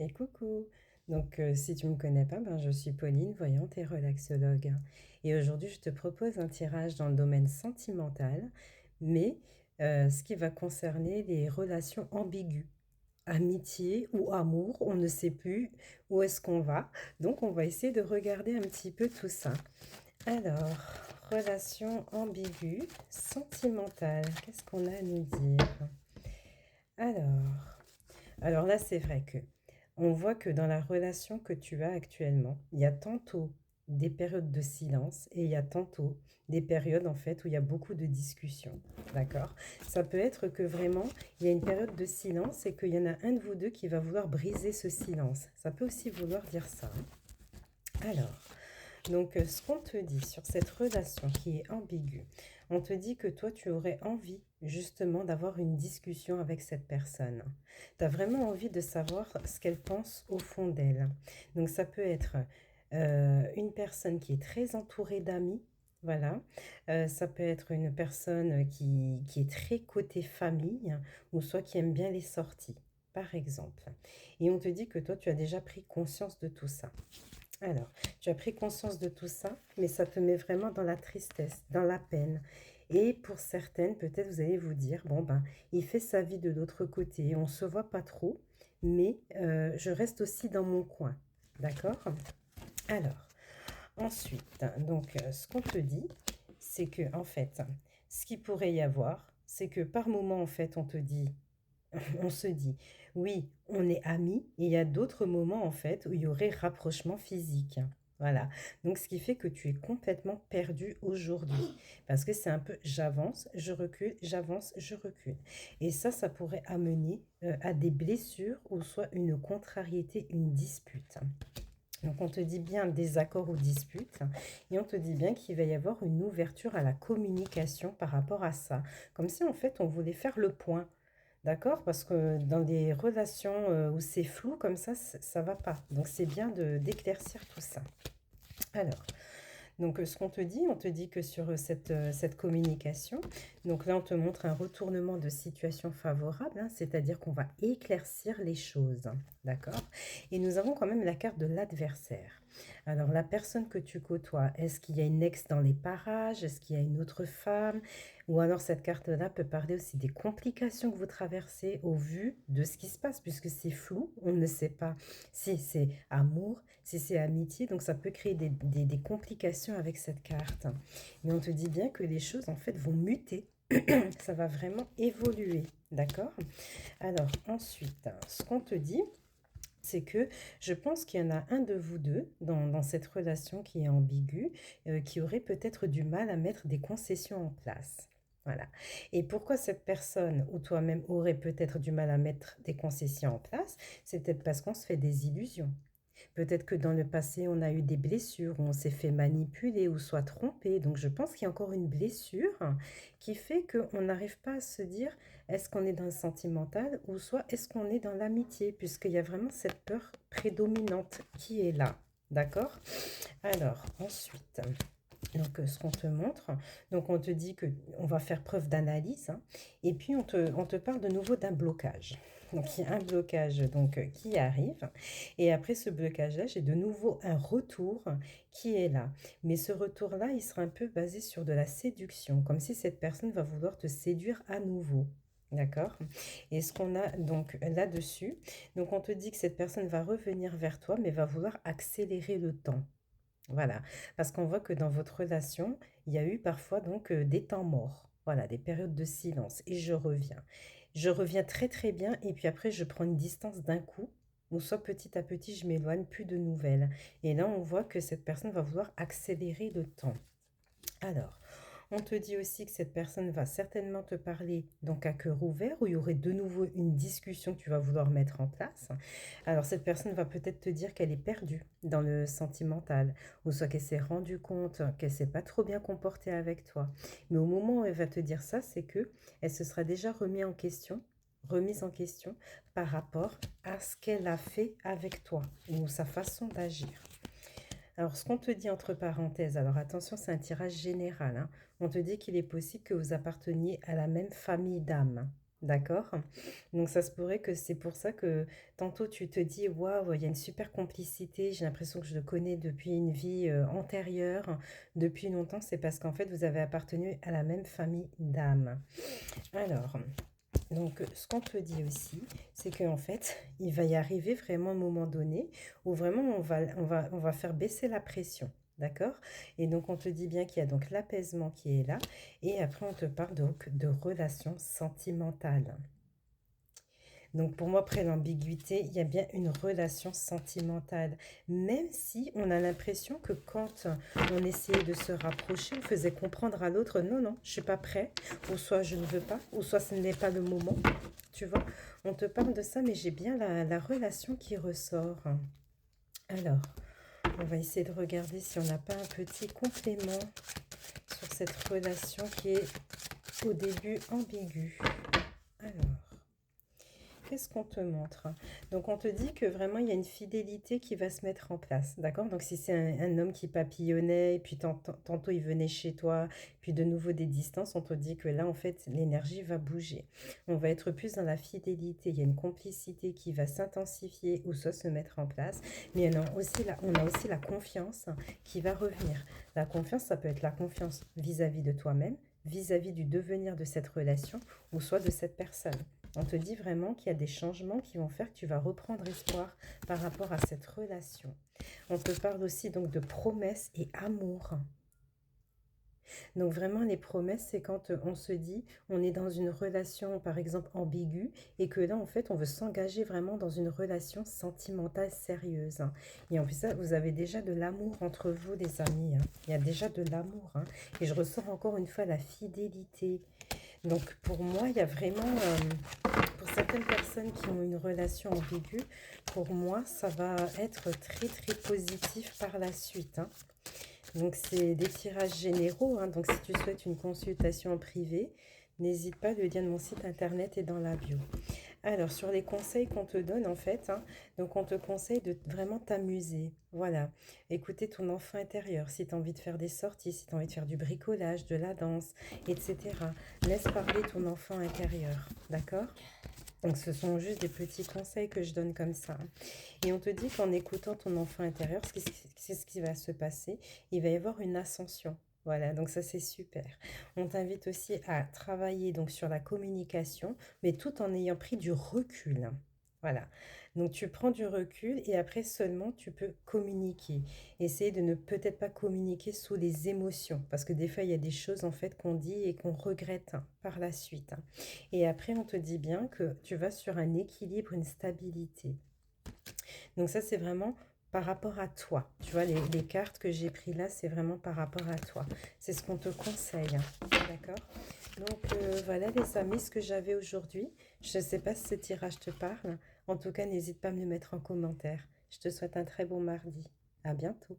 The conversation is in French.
Et coucou! Si tu ne me connais pas, je suis Pauline, voyante et relaxologue. Et aujourd'hui, je te propose un tirage dans le domaine sentimental, mais ce qui va concerner les relations ambiguës, amitié ou amour, on ne sait plus où est-ce qu'on va. Donc, on va essayer de regarder un petit peu tout ça. Alors, relations ambiguës, sentimentales, qu'est-ce qu'on a à nous dire? Alors, alors là, c'est vrai que on voit que dans la relation que tu as actuellement, il y a tantôt des périodes de silence et il y a tantôt des périodes en fait où il y a beaucoup de discussions. D'accord? Ça peut être que vraiment il y a une période de silence et qu'il y en a un de vous deux qui va vouloir briser ce silence. Ça peut aussi vouloir dire ça, hein. Alors, ce qu'on te dit sur cette relation qui est ambiguë, on te dit que toi, tu aurais envie justement d'avoir une discussion avec cette personne. Tu as vraiment envie de savoir ce qu'elle pense au fond d'elle. Donc, ça peut être une personne qui est très entourée d'amis. Voilà. Ça peut être une personne qui est très côté famille ou soit qui aime bien les sorties, par exemple. Et on te dit que toi, tu as déjà pris conscience de tout ça. Alors, tu as pris conscience de tout ça, mais ça te met vraiment dans la tristesse, dans la peine. Et pour certaines, peut-être vous allez vous dire, bon il fait sa vie de l'autre côté, on ne se voit pas trop, mais je reste aussi dans mon coin. D'accord? Alors, ensuite, ce qu'on te dit, c'est que, en fait, ce qu'il pourrait y avoir, c'est que par moment, en fait, on se dit, oui, on est amis, et il y a d'autres moments en fait où il y aurait rapprochement physique. Voilà. Donc, ce qui fait que tu es complètement perdu aujourd'hui. Parce que c'est un peu j'avance, je recule. Et ça pourrait amener à des blessures ou soit une contrariété, une dispute. Donc, on te dit bien désaccord ou dispute, et on te dit bien qu'il va y avoir une ouverture à la communication par rapport à ça. Comme si en fait on voulait faire le point. D'accord? Parce que dans des relations où c'est flou comme ça va pas. Donc c'est bien d'éclaircir tout ça. Alors, ce qu'on te dit, on te dit que sur cette communication, donc là on te montre un retournement de situation favorable, hein, c'est-à-dire qu'on va éclaircir les choses, d'accord? Et nous avons quand même la carte de l'adversaire. Alors la personne que tu côtoies, est-ce qu'il y a une ex dans les parages? Est-ce qu'il y a une autre femme? Ou alors cette carte-là peut parler aussi des complications que vous traversez au vu de ce qui se passe, puisque c'est flou, on ne sait pas si c'est amour, si c'est amitié, donc ça peut créer des complications avec cette carte. Mais on te dit bien que les choses en fait vont muter, ça va vraiment évoluer, d'accord? Alors ensuite, ce qu'on te dit, c'est que je pense qu'il y en a un de vous deux dans cette relation qui est ambiguë, qui aurait peut-être du mal à mettre des concessions en place. Voilà. Et pourquoi cette personne ou toi-même aurait peut-être du mal à mettre des concessions en place? C'est peut-être parce qu'on se fait des illusions. Peut-être que dans le passé, on a eu des blessures, où on s'est fait manipuler ou soit trompé. Donc je pense qu'il y a encore une blessure qui fait qu'on n'arrive pas à se dire est-ce qu'on est dans le sentimental ou soit est-ce qu'on est dans l'amitié, puisqu'il y a vraiment cette peur prédominante qui est là. D'accord? Alors, ensuite, ce qu'on te montre, donc on te dit que on va faire preuve d'analyse, hein, et puis on te parle de nouveau d'un blocage. Donc il y a un blocage qui arrive, et après ce blocage-là, j'ai de nouveau un retour qui est là. Mais ce retour-là, il sera un peu basé sur de la séduction, comme si cette personne va vouloir te séduire à nouveau. D'accord? Et ce qu'on a donc là-dessus, donc on te dit que cette personne va revenir vers toi, mais va vouloir accélérer le temps. Voilà, parce qu'on voit que dans votre relation, il y a eu parfois des temps morts, voilà, des périodes de silence, et je reviens. Je reviens très très bien, et puis après je prends une distance d'un coup, ou soit petit à petit je m'éloigne, plus de nouvelles. Et là on voit que cette personne va vouloir accélérer le temps. Alors, on te dit aussi que cette personne va certainement te parler donc à cœur ouvert, où il y aurait de nouveau une discussion que tu vas vouloir mettre en place. Alors cette personne va peut-être te dire qu'elle est perdue dans le sentimental, ou soit qu'elle s'est rendue compte qu'elle s'est pas trop bien comportée avec toi. Mais au moment où elle va te dire ça, c'est que elle se sera déjà remise en question par rapport à ce qu'elle a fait avec toi, ou sa façon d'agir. Alors, ce qu'on te dit entre parenthèses, alors attention, c'est un tirage général, hein. On te dit qu'il est possible que vous apparteniez à la même famille d'âmes. D'accord? Donc ça se pourrait que c'est pour ça que tantôt tu te dis: «Waouh, il y a une super complicité, j'ai l'impression que je le connais depuis une vie, antérieure, depuis longtemps». C'est parce qu'en fait, vous avez appartenu à la même famille d'âmes. Alors, donc ce qu'on te dit aussi, c'est qu'en fait, il va y arriver vraiment un moment donné où vraiment on va faire baisser la pression. D'accord? Et donc on te dit bien qu'il y a donc l'apaisement qui est là. Et après, on te parle donc de relations sentimentales. Donc pour moi, après l'ambiguïté, il y a bien une relation sentimentale. Même si on a l'impression que quand on essayait de se rapprocher, on faisait comprendre à l'autre, non, non, je suis pas prêt, ou soit je ne veux pas, ou soit ce n'est pas le moment. Tu vois, on te parle de ça, mais j'ai bien la relation qui ressort. Alors, on va essayer de regarder si on n'a pas un petit complément sur cette relation qui est au début ambiguë. Alors. Qu'est-ce qu'on te montre? Donc, on te dit que vraiment, il y a une fidélité qui va se mettre en place, d'accord? Donc, si c'est un homme qui papillonnait, et puis tantôt il venait chez toi, puis de nouveau des distances, on te dit que là, en fait, l'énergie va bouger. On va être plus dans la fidélité. Il y a une complicité qui va s'intensifier ou soit se mettre en place. Mais on a aussi la confiance qui va revenir. La confiance, ça peut être la confiance vis-à-vis de toi-même, vis-à-vis du devenir de cette relation ou soit de cette personne. On te dit vraiment qu'il y a des changements qui vont faire que tu vas reprendre espoir par rapport à cette relation. On te parle aussi donc de promesses et amour. Donc vraiment, les promesses, c'est quand on se dit, on est dans une relation, par exemple, ambiguë, et que là, en fait, on veut s'engager vraiment dans une relation sentimentale sérieuse, hein. Et en plus, ça, vous avez déjà de l'amour entre vous, les amis, hein. Il y a déjà de l'amour, hein. Et je ressens encore une fois la fidélité. Donc pour moi, il y a vraiment, pour certaines personnes qui ont une relation ambiguë, pour moi, ça va être très très positif par la suite, hein. Donc c'est des tirages généraux, hein. Donc si tu souhaites une consultation en privé, n'hésite pas, le lien de mon site internet est dans la bio. Alors, sur les conseils qu'on te donne, en fait, hein, donc on te conseille de vraiment t'amuser. Voilà. Écouter ton enfant intérieur. Si tu as envie de faire des sorties, si tu as envie de faire du bricolage, de la danse, etc. Laisse parler ton enfant intérieur. D'accord? Donc, ce sont juste des petits conseils que je donne comme ça, hein. Et on te dit qu'en écoutant ton enfant intérieur, c'est ce qui va se passer. Il va y avoir une ascension. Voilà, donc ça c'est super. On t'invite aussi à travailler donc sur la communication, mais tout en ayant pris du recul. Voilà. Donc tu prends du recul et après seulement tu peux communiquer. Essayer de ne peut-être pas communiquer sous les émotions, parce que des fois il y a des choses en fait qu'on dit et qu'on regrette, hein, par la suite, hein. Et après on te dit bien que tu vas sur un équilibre, une stabilité. Donc ça, c'est vraiment par rapport à toi. Tu vois, les cartes que j'ai prises là, c'est vraiment par rapport à toi. C'est ce qu'on te conseille, hein. D'accord? Donc voilà les amis, ce que j'avais aujourd'hui. Je ne sais pas si ce tirage te parle. En tout cas, n'hésite pas à me le mettre en commentaire. Je te souhaite un très bon mardi. À bientôt.